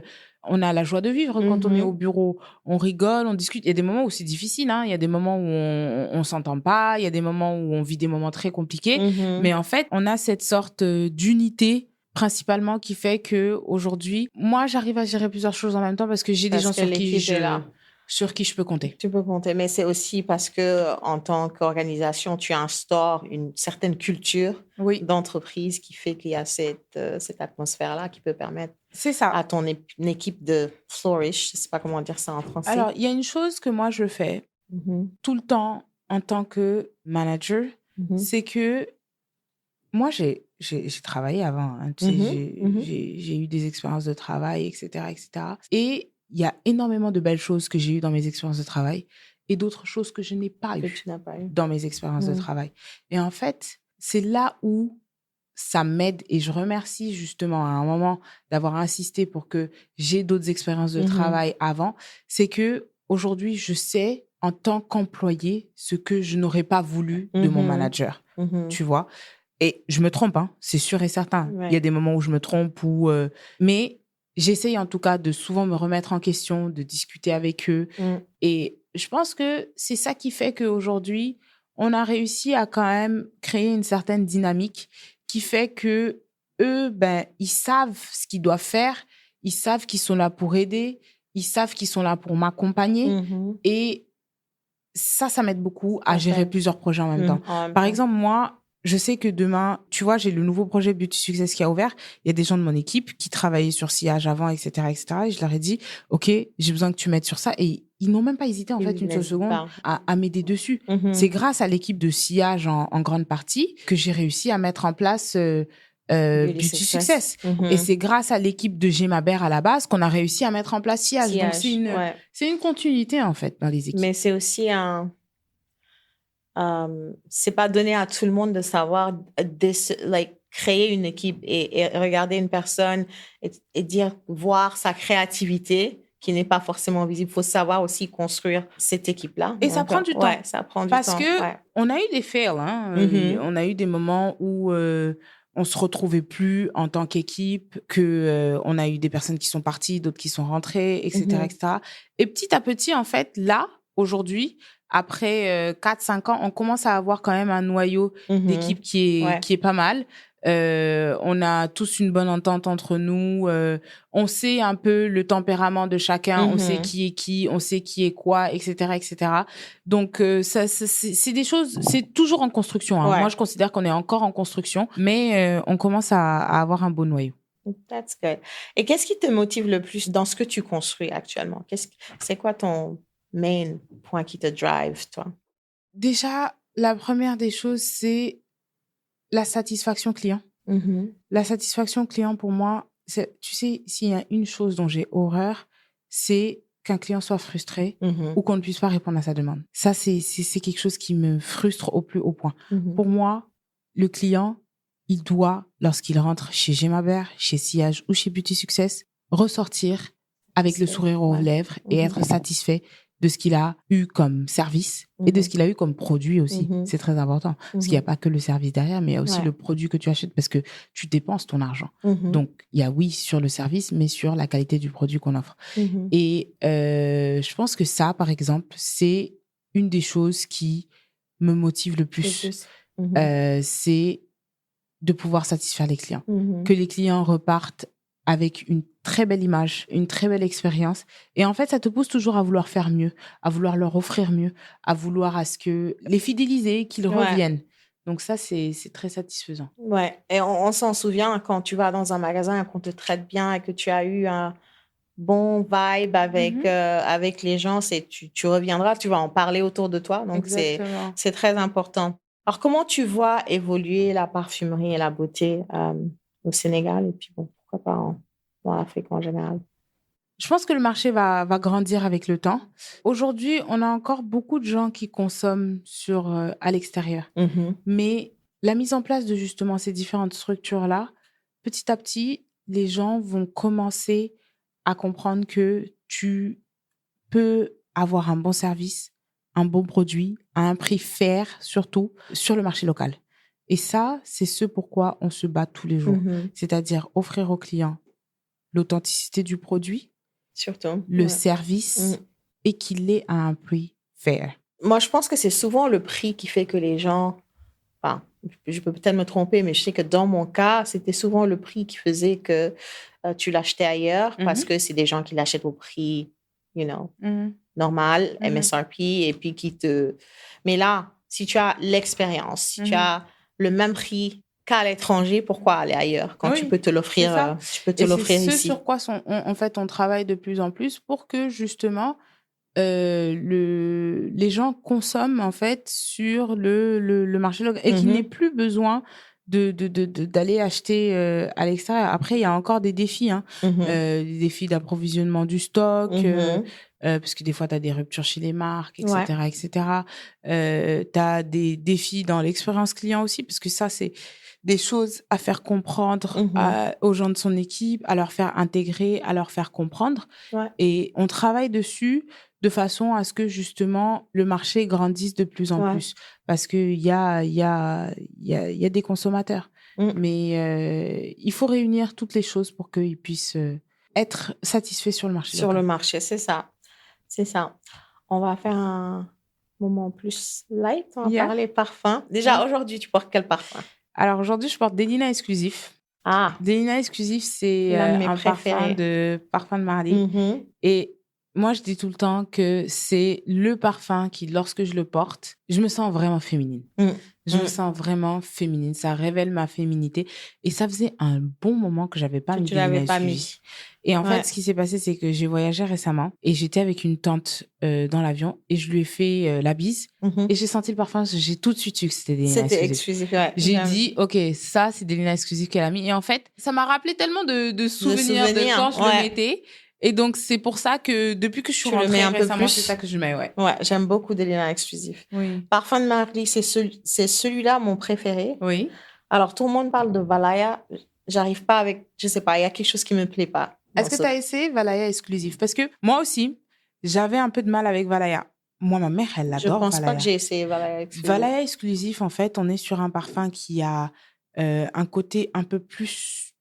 B: on a la joie de vivre quand on est au bureau. On rigole, on discute. Il y a des moments où c'est difficile. Il y a des moments où on s'entend pas. Il y a des moments où on vit des moments très compliqués. Mais en fait, on a cette sorte d'unité principalement qui fait que aujourd'hui, moi, j'arrive à gérer plusieurs choses en même temps parce que j'ai des gens sur qui je peux compter.
A: Tu peux compter, mais c'est aussi parce que en tant qu'organisation, tu instaures une certaine culture d'entreprise qui fait qu'il y a cette atmosphère-là qui peut permettre à ton équipe de flourish. Je ne sais pas comment dire ça en français.
B: Alors, il y a une chose que moi, je fais tout le temps en tant que manager, c'est que moi, j'ai travaillé avant. Tu sais, j'ai eu des expériences de travail, etc., etc. Et il y a énormément de belles choses que j'ai eues dans mes expériences de travail et d'autres choses que je n'ai pas eues dans mes expériences de travail. Et en fait, c'est là où ça m'aide et je remercie justement à un moment d'avoir insisté pour que j'ai d'autres expériences de travail avant. C'est que aujourd'hui, je sais en tant qu'employé ce que je n'aurais pas voulu de mon manager. Tu vois? Et je me trompe, c'est sûr et certain. Il y a des moments où je me trompe, mais j'essaye en tout cas de souvent me remettre en question, de discuter avec eux. Et je pense que c'est ça qui fait qu'aujourd'hui, on a réussi à quand même créer une certaine dynamique qui fait que eux, ils savent ce qu'ils doivent faire, ils savent qu'ils sont là pour aider, ils savent qu'ils sont là pour m'accompagner. Et ça m'aide beaucoup à gérer plusieurs projets en même temps. Par exemple, moi, je sais que demain, tu vois, j'ai le nouveau projet Beauty Success qui a ouvert. Il y a des gens de mon équipe qui travaillaient sur sillage avant, etc., etc. Et je leur ai dit, OK, j'ai besoin que tu m'aides sur ça. Et ils n'ont même pas hésité, en fait, une seule seconde à m'aider dessus. C'est grâce à l'équipe de sillage en grande partie que j'ai réussi à mettre en place Beauty Success. Et c'est grâce à l'équipe de Gemabert à la base qu'on a réussi à mettre en place sillage. Donc, c'est une continuité, en fait, dans les équipes.
A: Mais c'est aussi c'est pas donné à tout le monde de savoir créer une équipe et regarder une personne et voir sa créativité qui n'est pas forcément visible. Il faut savoir aussi construire cette équipe-là.
B: Et ça prend du temps.
A: Ça prend du
B: temps. Parce
A: que
B: on a eu des fails. On a eu des moments où on se retrouvait plus en tant qu'équipe, on a eu des personnes qui sont parties, d'autres qui sont rentrées, etc., etc. Et petit à petit, en fait, là, aujourd'hui, après 4-5 ans, on commence à avoir quand même un noyau d'équipe qui est pas mal. On a tous une bonne entente entre nous. On sait un peu le tempérament de chacun. On sait qui est qui, on sait qui est quoi, etc., etc. Donc, c'est des choses, c'est toujours en construction. Moi, je considère qu'on est encore en construction, mais on commence à avoir un beau noyau.
A: That's good. Et qu'est-ce qui te motive le plus dans ce que tu construis actuellement? C'est quoi ton main point qui te drive, toi?
B: Déjà, la première des choses, c'est la satisfaction client. La satisfaction client, pour moi, tu sais, s'il y a une chose dont j'ai horreur, c'est qu'un client soit frustré ou qu'on ne puisse pas répondre à sa demande. Ça, c'est quelque chose qui me frustre au plus haut point. Pour moi, le client, il doit, lorsqu'il rentre chez Gemabert, chez Sillage ou chez Beauty Success, ressortir avec le sourire aux lèvres et être satisfait de ce qu'il a eu comme service et de ce qu'il a eu comme produit aussi. C'est très important. Parce qu'il n'y a pas que le service derrière, mais il y a aussi le produit que tu achètes parce que tu dépenses ton argent. Donc, il y a sur le service, mais sur la qualité du produit qu'on offre. Et je pense que ça, par exemple, c'est une des choses qui me motive le plus. C'est de pouvoir satisfaire les clients. Que les clients repartent avec une très belle image, une très belle expérience. Et en fait, ça te pousse toujours à vouloir faire mieux, à vouloir leur offrir mieux, à vouloir à ce que les fidéliser, qu'ils reviennent. Donc ça, c'est très satisfaisant.
A: Ouais. Et on s'en souvient quand tu vas dans un magasin et qu'on te traite bien et que tu as eu un bon vibe avec les gens, tu reviendras, tu vas en parler autour de toi. Donc,
B: Exactement.
A: c'est très important. Alors, comment tu vois évoluer la parfumerie et la beauté au Sénégal et puis, bon, pourquoi pas dans l'Afrique en général?
B: Je pense que le marché va grandir avec le temps. Aujourd'hui, on a encore beaucoup de gens qui consomment à l'extérieur.
A: Mhm.
B: Mais la mise en place de justement ces différentes structures-là, petit à petit, les gens vont commencer à comprendre que tu peux avoir un bon service, un bon produit, à un prix fair, surtout, sur le marché local. Et ça, c'est ce pourquoi on se bat tous les jours.
A: Mhm.
B: C'est-à-dire offrir aux clients l'authenticité du produit,
A: Surtout.
B: le
A: Ouais.
B: service
A: Mhm.
B: et qu'il est à un prix fair.
A: Moi, je pense que c'est souvent le prix qui fait que les gens... Enfin, je peux peut-être me tromper, mais je sais que dans mon cas, c'était souvent le prix qui faisait que tu l'achetais ailleurs parce que c'est des gens qui l'achètent au prix, normal, MSRP, et puis qui te... Mais là, si tu as l'expérience, si tu as le même prix qu'à l'étranger, pourquoi aller ailleurs quand tu peux te l'offrir,
B: C'est
A: ici?
B: sur quoi en fait, on travaille de plus en plus pour que justement les gens consomment en fait sur le marché local et qu'il n'ait plus besoin d'aller acheter à l'extérieur. Après, il y a encore des défis, des défis d'approvisionnement du stock, parce que des fois, tu as des ruptures chez les marques, etc., etc. Tu as des défis dans l'expérience client aussi, parce que ça, c'est des choses à faire comprendre aux gens de son équipe, à leur faire intégrer, à leur faire comprendre.
A: Ouais.
B: Et on travaille dessus de façon à ce que justement le marché grandisse de plus en plus. Parce qu'il y a des consommateurs. Mais il faut réunir toutes les choses pour qu'ils puissent être satisfaits sur le marché.
A: Sur le marché, c'est ça. C'est ça. On va faire un moment plus light. On va parler parfum. Déjà, aujourd'hui, tu portes quel parfum?
B: Alors, aujourd'hui, je porte Delina Exclusif.
A: Ah.
B: Delina Exclusif, c'est un parfum de Marly. Et moi, je dis tout le temps que c'est le parfum qui, lorsque je le porte, je me sens vraiment féminine. Je me sens vraiment féminine. Ça révèle ma féminité. Et ça faisait un bon moment que j'avais pas mis Delina Exclusif. Et en fait, ce qui s'est passé, c'est que j'ai voyagé récemment et j'étais avec une tante dans l'avion et je lui ai fait la bise. Et j'ai senti le parfum. J'ai tout de suite su que c'était Delina Exclusif.
A: C'était exclusif, ouais.
B: J'ai dit, OK, ça, c'est Delina Exclusif qu'elle a mis. Et en fait, ça m'a rappelé tellement de souvenirs de quand je le mettais. Et donc, c'est pour ça que depuis que je suis rentrée récemment, c'est ça que je mets, ouais.
A: Ouais, j'aime beaucoup Delina Exclusif.
B: Oui.
A: Parfum de Marly, c'est celui-là mon préféré.
B: Oui.
A: Alors, tout le monde parle de Valaya. J'arrive pas avec, je sais pas, il y a quelque chose qui me plaît pas.
B: Est-ce que tu as essayé Valaya Exclusif? Parce que moi aussi, j'avais un peu de mal avec Valaya. Moi, ma mère, elle adore Valaya.
A: Je pense pas que j'ai essayé Valaya Exclusif.
B: Valaya Exclusif, en fait, on est sur un parfum qui a un côté un peu plus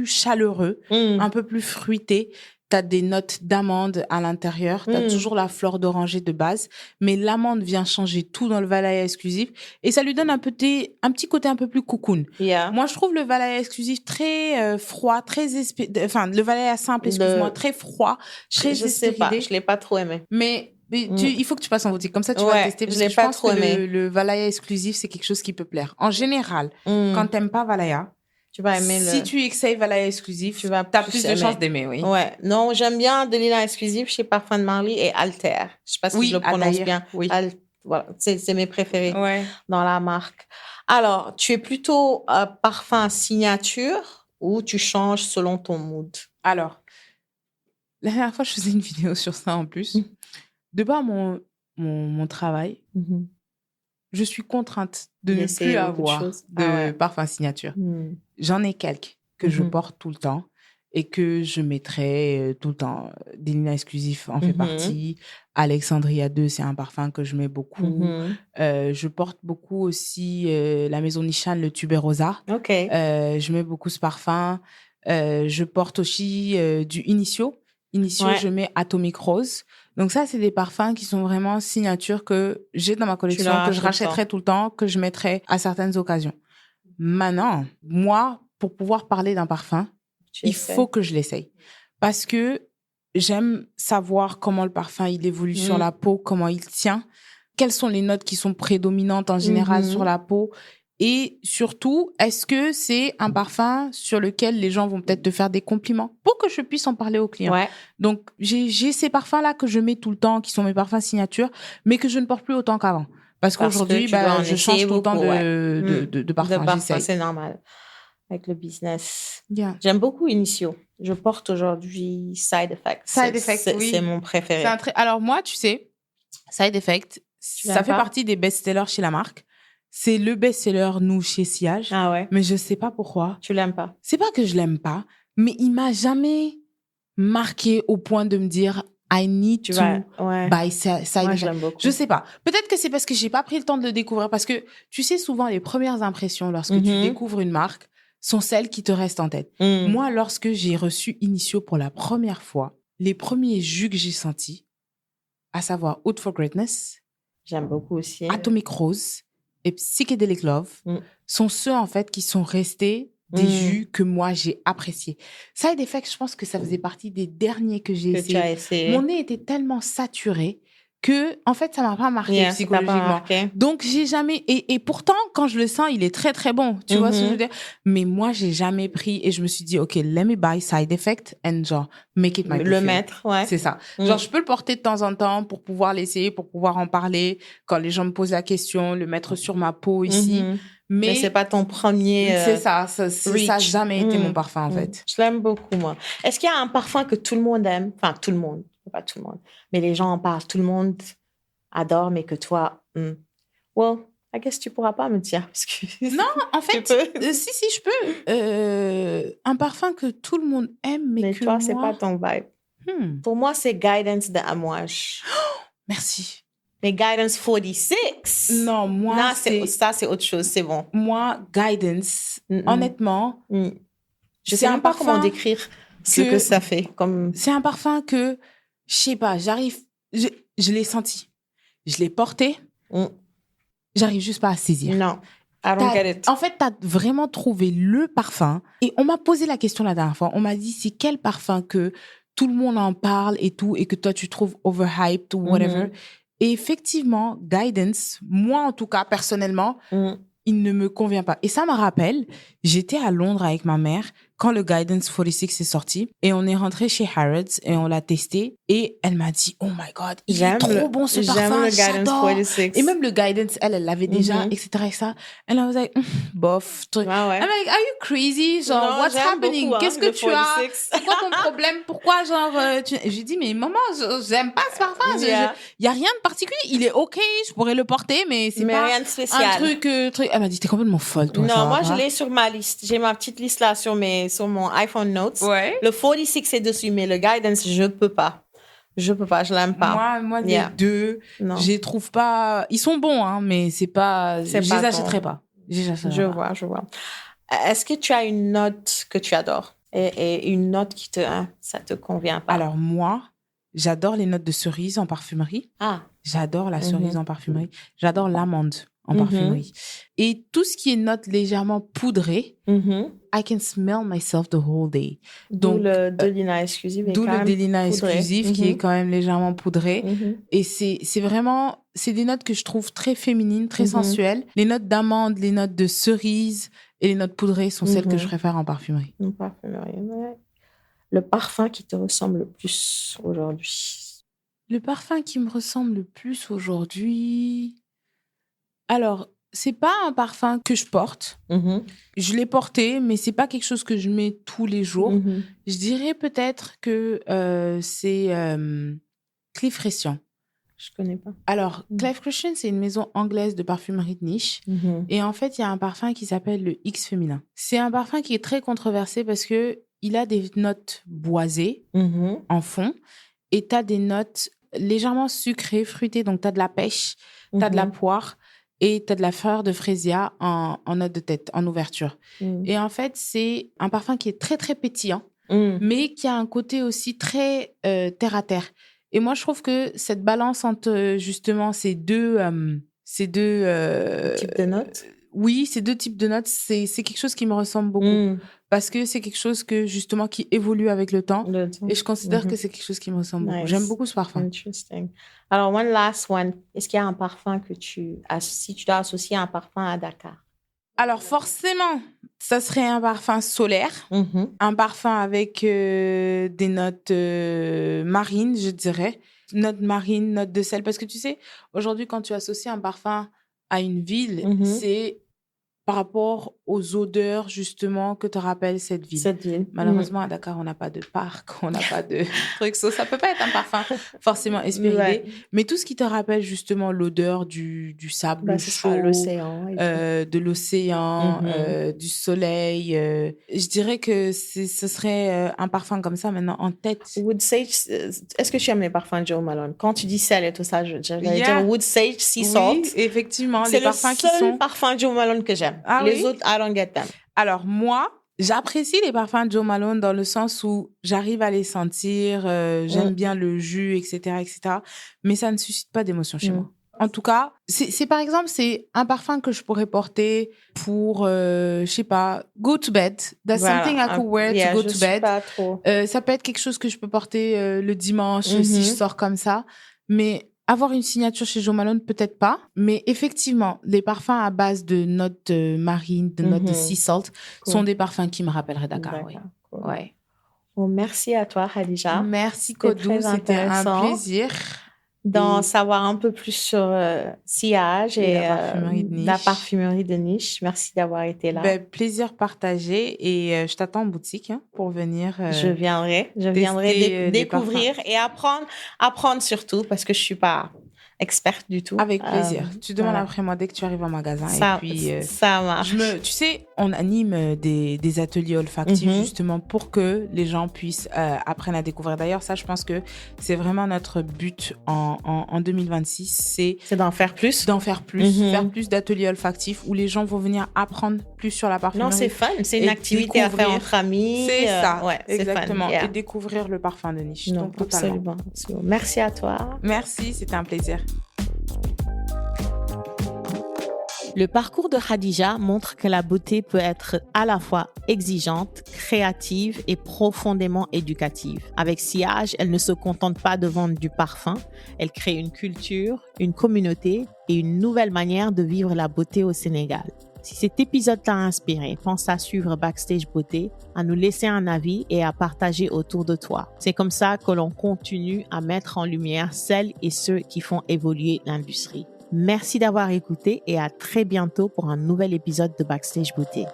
B: chaleureux, un peu plus fruité. Tu as des notes d'amande à l'intérieur. Tu as toujours la fleur d'oranger de base. Mais l'amande vient changer tout dans le Valaya Exclusif. Et ça lui donne un petit côté un peu plus cocoon. Moi, je trouve le Valaya Exclusif très froid, le Valaya simple, excuse-moi, très froid, très
A: je sais pas, je l'ai pas trop aimé.
B: Mais il faut que tu passes en boutique. Comme ça, tu vas tester. Parce que je pense que le Valaya Exclusif, c'est quelque chose qui peut plaire. En général, quand tu n'aimes pas Valaya, tu vas aimer si tu essayes Valaya Exclusif, tu as plus de chances d'aimer, oui.
A: Ouais. Non, j'aime bien Delina Exclusif chez Parfum de Marly et Alter. Je sais pas si je le prononce bien.
B: Oui.
A: Voilà, c'est mes préférés dans la marque. Alors, tu es plutôt parfum signature ou tu changes selon ton mood?
B: Alors, la dernière fois, je faisais une vidéo sur ça en plus. De par mon travail, je suis contrainte de ne plus avoir de parfum signature. J'en ai quelques que je porte tout le temps et que je mettrai tout le temps. Delina Exclusif en fait partie. Alexandria 2, c'est un parfum que je mets beaucoup. Je porte beaucoup aussi la Maison Nishan, le Tuberosa. Je mets beaucoup ce parfum. Je porte aussi du Initio. Je mets Atomic Rose. Donc ça, c'est des parfums qui sont vraiment signatures que j'ai dans ma collection, que je rachèterai tout le temps, que je mettrai à certaines occasions. Maintenant, moi, pour pouvoir parler d'un parfum, il faut que je l'essaye. Parce que j'aime savoir comment le parfum il évolue sur la peau, comment il tient. quelles sont les notes qui sont prédominantes en général sur la peau. Et surtout, est-ce que c'est un parfum sur lequel les gens vont peut-être te faire des compliments pour que je puisse en parler aux clients.
A: Ouais.
B: Donc, j'ai ces parfums-là que je mets tout le temps, qui sont mes parfums signature, mais que je ne porte plus autant qu'avant. Parce qu'aujourd'hui, je change tout le temps de parfum. J'essaye.
A: C'est normal. Avec le business.
B: Yeah.
A: J'aime beaucoup Initio. Je porte aujourd'hui Side Effect.
B: Side Effect, oui.
A: C'est mon préféré.
B: Alors moi, tu sais, Side Effect, ça fait partie des best-sellers chez la marque. C'est le best-seller, nous, chez Sillage.
A: Ah ouais?
B: Mais je sais pas pourquoi.
A: Tu l'aimes pas?
B: C'est pas que je l'aime pas, mais il m'a jamais marqué au point de me dire I need to buy Side Effect.
A: Je l'aime beaucoup.
B: Je sais pas. Peut-être que c'est parce que j'ai pas pris le temps de le découvrir. Parce que, tu sais, souvent, les premières impressions lorsque tu découvres une marque sont celles qui te restent en tête. Moi, lorsque j'ai reçu Initio pour la première fois, les premiers jus que j'ai sentis, à savoir Out for Greatness,
A: j'aime beaucoup aussi.
B: Atomic Rose et Psychedelic Love sont ceux, en fait, qui sont restés des jus que moi, j'ai appréciés. Side Effect, je pense que ça faisait partie des derniers que j'ai essayé. Mon nez était tellement saturé que, en fait, ça m'a pas marqué psychologiquement. Donc, j'ai jamais... Et pourtant, quand je le sens, il est très, très bon. Tu vois ce que je veux dire? Mais moi, j'ai jamais pris et je me suis dit, OK, let me buy Side Effect and genre, make it my perfume.
A: Le mettre, ouais.
B: C'est ça. Genre, je peux le porter de temps en temps pour pouvoir l'essayer, pour pouvoir en parler. Quand les gens me posent la question, le mettre sur ma peau ici. Mais
A: c'est pas ton premier.
B: C'est ça. Ça a jamais été mon parfum, en fait.
A: Je l'aime beaucoup, moi. Est-ce qu'il y a un parfum que tout le monde aime? Enfin, tout le monde. Pas tout le monde. Mais les gens en parlent. Tout le monde adore, mais que toi, well, I guess tu pourras pas me dire. Parce que
B: non, en fait, si, je peux. Un parfum que tout le monde aime, mais que
A: toi,
B: moi...
A: c'est pas ton vibe. Pour moi, c'est Guidance de Amouage.
B: Merci.
A: Mais Guidance 46.
B: Non, moi,
A: ça, c'est autre chose. C'est bon.
B: Moi, Guidance, honnêtement...
A: Je sais même pas comment décrire ce que ça fait.
B: C'est un parfum que, je sais pas, je l'ai senti. Je l'ai porté. J'arrive juste pas à saisir.
A: Non, I don't get it.
B: En fait, t'as vraiment trouvé le parfum. Et on m'a posé la question la dernière fois. On m'a dit, c'est quel parfum que tout le monde en parle et tout, et que toi, tu trouves overhyped ou whatever. Et effectivement, Guidance, moi, en tout cas, personnellement, il ne me convient pas. Et ça me rappelle, j'étais à Londres avec ma mère quand le Guidance 46 est sorti et on est rentré chez Harrods et on l'a testé et elle m'a dit, oh my God, il est trop bon ce parfum,
A: j'aime le Guidance 46.
B: Et même le Guidance, elle l'avait déjà, etc. Et ça. And I was like, bof. I'm like, are you crazy? Genre, what's happening? Qu'est-ce que tu as? C'est quoi ton problème? Pourquoi, genre, j'ai dit, mais maman, j'aime pas ce parfum. Il y a rien de particulier. Il est OK, je pourrais le porter, mais c'est pas
A: rien de spécial.
B: Un truc. Elle m'a dit, t'es complètement folle, toi.
A: Non, moi, je l'ai sur ma liste. J'ai ma petite liste là sur mon iPhone Notes.
B: Ouais.
A: Le 46 est dessus, mais le Guidance, je peux pas. Je l'aime pas.
B: Moi les deux, je les trouve pas. Ils sont bons, hein, mais je les achèterai pas.
A: Je vois. Est-ce que tu as une note que tu adores et une note qui ça te convient pas?
B: Alors moi, j'adore les notes de cerise en parfumerie. J'adore la cerise en parfumerie. J'adore l'amande en parfumerie. Et tout ce qui est note légèrement poudrée, I can smell myself the whole day.
A: Donc, le Delina Exclusive
B: qui est quand même légèrement poudré. Et c'est vraiment, c'est des notes que je trouve très féminines, très sensuelles. Les notes d'amande, les notes de cerise et les notes poudrées sont celles que je préfère en parfumerie.
A: En parfumerie, ouais. Le parfum qui te ressemble le plus aujourd'hui?
B: Le parfum qui me ressemble le plus aujourd'hui... Alors, c'est pas un parfum que je porte. Je l'ai porté, mais c'est pas quelque chose que je mets tous les jours. Je dirais peut-être que c'est Cliff Christian.
A: Je connais pas.
B: Alors, Cliff Christian, c'est une maison anglaise de parfumerie de niche. Et en fait, il y a un parfum qui s'appelle le X féminin. C'est un parfum qui est très controversé parce que il a des notes boisées en fond et tu as des notes légèrement sucrées, fruitées. Donc, tu as de la pêche, tu as de la poire. Et tu as de la fleur de frésia en note de tête, en ouverture. Et en fait, c'est un parfum qui est très, très pétillant, mais qui a un côté aussi très terre-à-terre. Et moi, je trouve que cette balance entre, justement, ces deux types
A: de notes.
B: Oui, ces deux types de notes, c'est quelque chose qui me ressemble beaucoup. parce que c'est quelque chose que justement qui évolue avec le temps. Et je considère que c'est quelque chose qui me ressemble beaucoup. J'aime beaucoup ce parfum.
A: Interesting. Alors, one last one. Est-ce qu'il y a un parfum que si tu dois associer un parfum à Dakar?
B: Alors, forcément, ça serait un parfum solaire. Un parfum avec des notes marines, je dirais. Notes marines, notes de sel. Parce que tu sais, aujourd'hui, quand tu associes un parfum à une ville, c'est par rapport aux odeurs, justement, que te rappelle cette ville. Malheureusement, à Dakar, on n'a pas de parc, on n'a pas de trucs. Ça ne peut pas être un parfum forcément espéridé. Mais tout ce qui te rappelle, justement, l'odeur du sable chaud,
A: l'océan
B: de l'océan, du soleil. Je dirais que ce serait un parfum comme ça, maintenant, en tête.
A: Wood Sage, est-ce que tu aimes les parfums de Jo Malone? Quand tu dis sel et tout ça, je vais dire Wood Sage, Sea Salt.
B: Oui, effectivement.
A: C'est le seul parfum de Jo Malone que j'aime. Les autres, I don't get them.
B: Alors, moi, j'apprécie les parfums de Jo Malone dans le sens où j'arrive à les sentir, j'aime bien le jus, etc., etc. Mais ça ne suscite pas d'émotion chez moi. En tout cas, c'est par exemple, c'est un parfum que je pourrais porter pour, je sais pas, go to bed. That's something I could wear to go to bed.
A: Pas trop.
B: Ça peut être quelque chose que je peux porter le dimanche si je sors comme ça. Mais avoir une signature chez Jo Malone, peut-être pas. Mais effectivement, les parfums à base de notes marines, de notes de sea salt, sont des parfums qui me rappelleraient Dakar. Oui.
A: Cool. Ouais. Bon, merci à toi, Khadija.
B: Merci, Kodou. C'était un plaisir.
A: D'en savoir un peu plus sur sillage et la parfumerie de niche. Merci d'avoir été là.
B: Plaisir partagé et je t'attends en boutique pour venir.
A: Je viendrai découvrir et apprendre surtout parce que je suis pas experte du tout.
B: Avec plaisir. Tu demandes après moi dès que tu arrives en magasin.
A: Ça,
B: et puis,
A: ça marche.
B: Tu sais, on anime des ateliers olfactifs justement pour que les gens puissent apprendre à découvrir. D'ailleurs, ça, je pense que c'est vraiment notre but en 2026.
A: C'est d'en faire plus.
B: Faire plus d'ateliers olfactifs où les gens vont venir apprendre plus sur la parfumerie.
A: Non, c'est fun. C'est une activité à faire entre amis.
B: C'est ça.
A: Ouais,
B: exactement.
A: C'est fun.
B: Et découvrir le parfum de niche.
A: Non,
B: Donc, totalement.
A: Absolument. Merci à toi.
B: Merci, c'était un plaisir.
A: Le parcours de Khadija montre que la beauté peut être à la fois exigeante, créative et profondément éducative. Avec Sillage, elle ne se contente pas de vendre du parfum, elle crée une culture, une communauté et une nouvelle manière de vivre la beauté au Sénégal. Si cet épisode t'a inspiré, pense à suivre Backstage Beauté, à nous laisser un avis et à partager autour de toi. C'est comme ça que l'on continue à mettre en lumière celles et ceux qui font évoluer l'industrie. Merci d'avoir écouté et à très bientôt pour un nouvel épisode de Backstage Beauté.